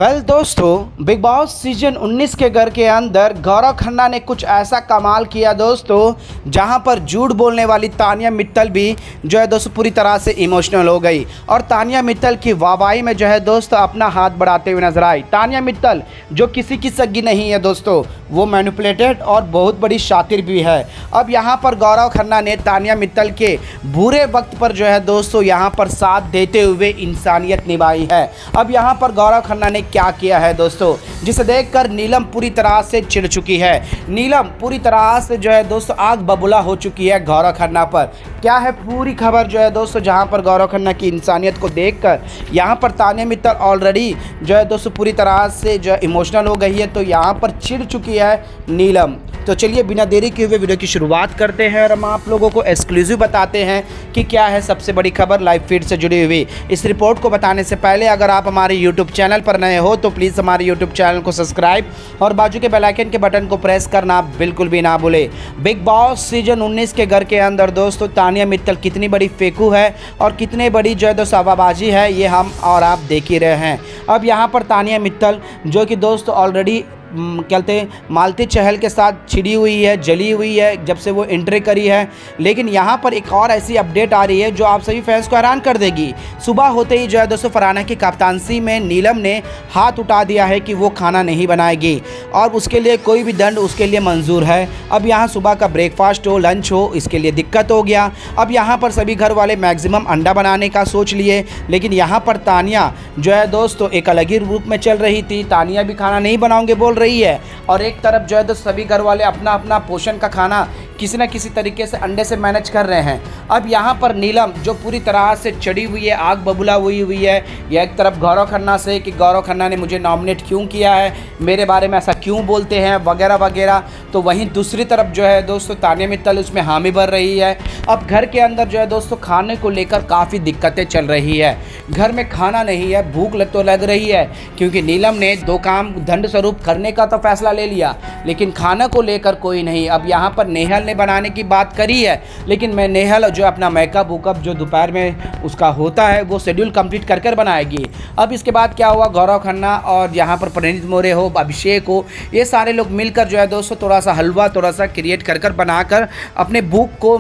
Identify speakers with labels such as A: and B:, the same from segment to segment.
A: दोस्तों, big boss season 19 के घर के अंदर गौरव खन्ना ने कुछ ऐसा कमाल किया दोस्तों, जहां पर झूठ बोलने वाली तानिया मित्तल भी जो है दोस्तों पूरी तरह से इमोशनल हो गई और तानिया मित्तल की वाहवाही में जो है दोस्तों अपना हाथ बढ़ाते हुए नजर आई। तानिया मित्तल जो किसी की सगी नहीं है दोस्तों, वो मैनिपुलेटेड और बहुत बड़ी शातिर भी है। अब यहाँ पर गौरव खन्ना ने तानिया मित्तल के बुरे वक्त पर जो है दोस्तों यहाँ पर साथ देते हुए इंसानियत निभाई है। अब यहाँ पर गौरव खन्ना ने क्या किया है दोस्तों, जिसे देखकर नीलम पूरी तरह से चिढ़ चुकी है। नीलम पूरी तरह से जो है दोस्तों आग बबूला हो चुकी है गौरव खन्ना पर। क्या है पूरी खबर जो है दोस्तों, जहां पर गौरव खन्ना की इंसानियत को देखकर यहां पर तानिया मित्तल ऑलरेडी जो है दोस्तों पूरी तरह से जो इमोशनल हो गई है, तो यहां पर चिढ़ चुकी है नीलम। तो चलिए बिना देरी किए हुए वीडियो की शुरुआत करते हैं और हम आप लोगों को एक्सक्लूसिव बताते हैं कि क्या है सबसे बड़ी खबर लाइव फीड से जुड़ी हुई। इस रिपोर्ट को बताने से पहले अगर आप हमारे यूट्यूब चैनल पर नए हो तो प्लीज़ हमारे यूट्यूब चैनल को सब्सक्राइब और बाजू के बेल आइकन के बटन को प्रेस करना बिल्कुल भी ना भूले। बिग बॉस सीजन 19 के घर के अंदर दोस्तों तानिया मित्तल कितनी बड़ी फेकू है और कितनी बड़ी जो है दोस्तों हवाबाजी है, ये हम और आप देख ही रहे हैं। अब यहाँ पर तानिया मित्तल जो कि दोस्तों ऑलरेडी कहते हैं मालती चहल के साथ छिड़ी हुई है, जली हुई है जब से वो एंट्री करी है। लेकिन यहाँ पर एक और ऐसी अपडेट आ रही है जो आप सभी फैंस को हैरान कर देगी। सुबह होते ही जो है दोस्तों फरहाना की कप्तानसी में नीलम ने हाथ उठा दिया है कि वो खाना नहीं बनाएगी और उसके लिए कोई भी दंड उसके लिए मंजूर है। अब यहाँ सुबह का ब्रेकफास्ट हो, लंच हो, इसके लिए दिक्कत हो गया। अब यहाँ पर सभी घर वाले मैक्सिमम अंडा बनाने का सोच लिए, लेकिन यहाँ पर तानिया जो है दोस्तों एक अलग ही रूप में चल रही थी। तानिया भी खाना नहीं बनाऊंगे बोल रही है और एक तरफ जो है तो सभी घर वाले अपना अपना पोषण का खाना किसी न किसी तरीके से अंडे से मैनेज कर रहे हैं। अब यहाँ पर नीलम जो पूरी तरह से चढ़ी हुई है, आग बबूला हुई है, यह एक तरफ गौरव खन्ना से कि गौरव खन्ना ने मुझे नॉमिनेट क्यों किया है, मेरे बारे में ऐसा क्यों बोलते हैं वगैरह वगैरह। तो वहीं दूसरी तरफ जो है दोस्तों तानिया मित्तल उसमें हामी भर रही है। अब घर के अंदर जो है दोस्तों खाने को लेकर काफ़ी दिक्कतें चल रही है। घर में खाना नहीं है, भूख तो लग रही है, क्योंकि नीलम ने दो काम दंड स्वरूप करने का तो फैसला ले लिया, लेकिन खाना को लेकर कोई नहीं। अब यहाँ पर नेहल ने बनाने की बात करी है, लेकिन मैं नेहल जो अपना मेकअप वूकअप जो दोपहर में उसका होता है वो शेड्यूल कंप्लीट कर कर बनाएगी। अब इसके बाद क्या हुआ, गौरव खन्ना और यहाँ पर प्रणीत मोरे हो, अभिषेक हो, ये सारे लोग मिलकर जो है दोस्तों थोड़ा सा हलवा थोड़ा सा क्रिएट कर कर बनाकर अपने भूख को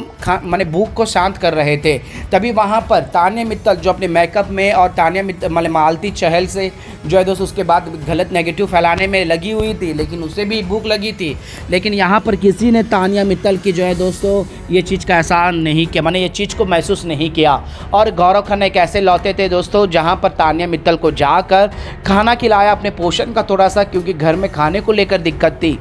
A: भूख को शांत कर रहे थे। तभी वहाँ पर तानिया मित्तल जो अपने मेकअप में और तानिया मित्तल मालती चहल से जो है दोस्तों उसके बाद गलत नेगेटिव फैलाने में लगी हुई थी, लेकिन उसे भी भूख लगी थी। लेकिन यहाँ पर किसी ने तानिया मित्तल की जो है दोस्तों ये चीज़ का एहसास नहीं किया, मैंने ये चीज़ को महसूस नहीं किया। और गौरव खन्ना एक ऐसे लौटे थे दोस्तों जहाँ पर तानिया मित्तल को जाकर खाना खिलाया अपने पोषण का थोड़ा सा, क्योंकि घर में खाने को लेकर दिक्कत थी,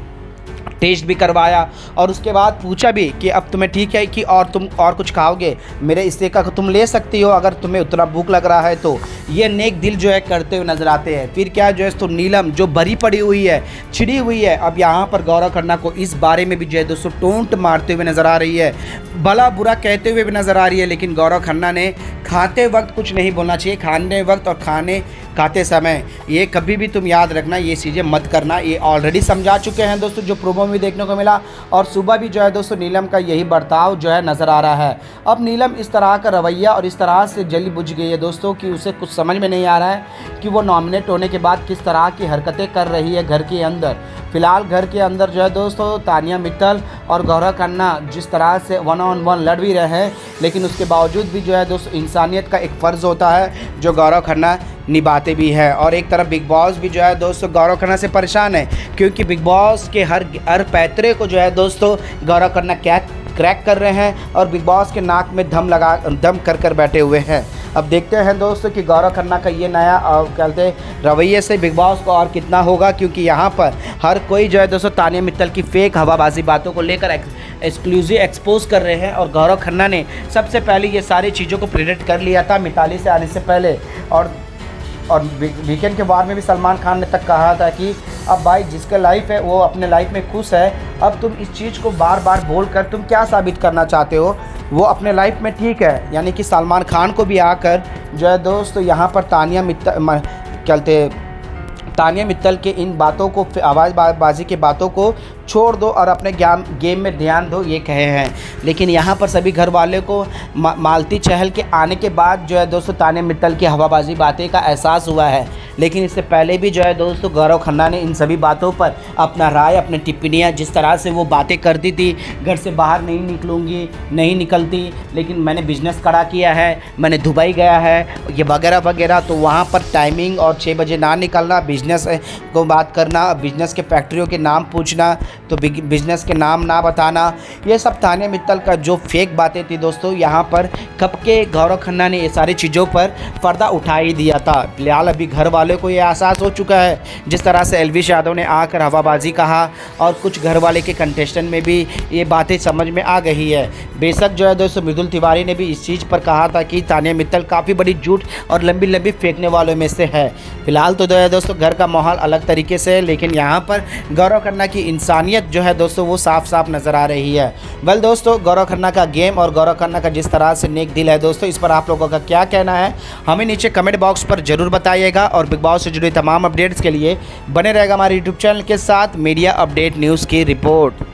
A: टेस्ट भी करवाया और उसके बाद पूछा भी कि अब तुम्हें ठीक है कि और तुम और कुछ खाओगे, मेरे हिस्से का तुम ले सकती हो अगर तुम्हें उतना भूख लग रहा है तो। ये नेक दिल जो है करते हुए नजर आते हैं। फिर क्या जो है तो नीलम जो भरी पड़ी हुई है, छिड़ी हुई है, अब यहाँ पर गौरव खन्ना को इस बारे में भी जो है दोस्तों टोंट मारते हुए नजर आ रही है, भला बुरा कहते हुए भी नजर आ रही है। लेकिन गौरव खन्ना ने खाते वक्त कुछ नहीं बोलना चाहिए, खाने वक्त और खाते समय ये कभी भी तुम याद रखना, ये चीज़ें मत करना। ये ऑलरेडी समझा चुके हैं दोस्तों, जो प्रोमो में देखने को मिला। और सुबह भी जो है दोस्तों नीलम का यही बर्ताव जो है नज़र आ रहा है। अब नीलम इस तरह का रवैया और इस तरह से जली बुझ गई है दोस्तों कि उसे कुछ समझ में नहीं आ रहा है कि वो नॉमिनेट होने के बाद किस तरह की हरकतें कर रही है घर के अंदर। फिलहाल घर के अंदर जो है दोस्तों तानिया मित्तल और गौरव खन्ना जिस तरह से 1-on-1 लड़ भी रहे हैं, लेकिन उसके बावजूद भी जो है दोस्तों इंसानियत का एक फ़र्ज़ होता है जो गौरव खन्ना निभाते भी है। और एक तरफ बिग बॉस भी जो है दोस्तों गौरव खन्ना से परेशान है, क्योंकि बिग बॉस के हर पैतरे को जो है दोस्तों गौरव खन्ना क्रैक कर रहे हैं और बिग बॉस के नाक में दम कर बैठे हुए हैं। अब देखते हैं दोस्तों कि गौरव खन्ना का ये नया कहते हैं रवैये से बिग बॉस को और कितना होगा, क्योंकि यहाँ पर हर कोई जो है दोस्तों तानिया मित्तल की फेक हवाबाजी बातों को लेकर एक्सक्लूसिव एक्सपोज कर रहे हैं। और गौरव खन्ना ने सबसे पहले ये सारी चीज़ों को प्रेडिक्ट कर लिया था मिताली से आने से पहले। और वीकेंड के बार में भी सलमान खान ने तक कहा था कि अब भाई जिसका लाइफ है वो अपने लाइफ में खुश है, अब तुम इस चीज़ को बार बार बोल कर तुम क्या साबित करना चाहते हो, वो अपने लाइफ में ठीक है। यानी कि सलमान खान को भी आकर जो है दोस्तों यहाँ पर तानिया मित्तल के इन बातों को आवाज़बाजी के बातों को छोड़ दो और अपने गेम में ध्यान दो, ये कहे हैं। लेकिन यहाँ पर सभी घर वाले को मालती चहल के आने के बाद जो है दोस्तों तान्या मित्तल की हवाबाजी बातें का एहसास हुआ है। लेकिन इससे पहले भी जो है दोस्तों गौरव खन्ना ने इन सभी बातों पर अपना राय, अपनी टिप्पणियाँ, जिस तरह से वो बातें करती थी, घर से बाहर नहीं निकलूँगी, नहीं निकलती, लेकिन मैंने बिजनेस खड़ा किया है, मैंने दुबई गया है, ये वगैरह वगैरह। तो वहाँ पर टाइमिंग और 6 बजे ना निकलना, बिजनेस को बात करना, बिजनेस के फैक्ट्रियों के नाम पूछना, तो बिजनेस के नाम ना बताना, ये सब तान्या मित्तल का जो फेक बातें थी दोस्तों, यहाँ पर कब के गौरव खन्ना ने ये सारी चीज़ों पर पर्दा उठा ही दिया था। फिलहाल अभी घर वालों को ये एहसास हो चुका है, जिस तरह से एल्विश यादव ने आकर हवाबाजी कहा और कुछ घर वाले के कंटेस्टेंट में भी ये बातें समझ में आ गई है। बेशक जो है दोस्तों मृदुल तिवारी ने भी इस चीज़ पर कहा था कि तान्या मित्तल काफ़ी बड़ी झूठ और लंबी लंबी फेंकने वालों में से है। फिलहाल तो जो है दोस्तों घर का माहौल अलग तरीके से है, लेकिन यहाँ पर गौरव खन्ना की इंसानियत जो है दोस्तों वो साफ साफ नज़र आ रही है। वेल दोस्तों, गौरव खन्ना का गेम और गौरव खन्ना का जिस तरह से नेक दिल है दोस्तों, इस पर आप लोगों का क्या कहना है हमें नीचे कमेंट बॉक्स पर ज़रूर बताइएगा। और बिग बॉस से जुड़ी तमाम अपडेट्स के लिए बने रहेगा हमारे यूट्यूब चैनल के साथ मीडिया अपडेट न्यूज़ की रिपोर्ट।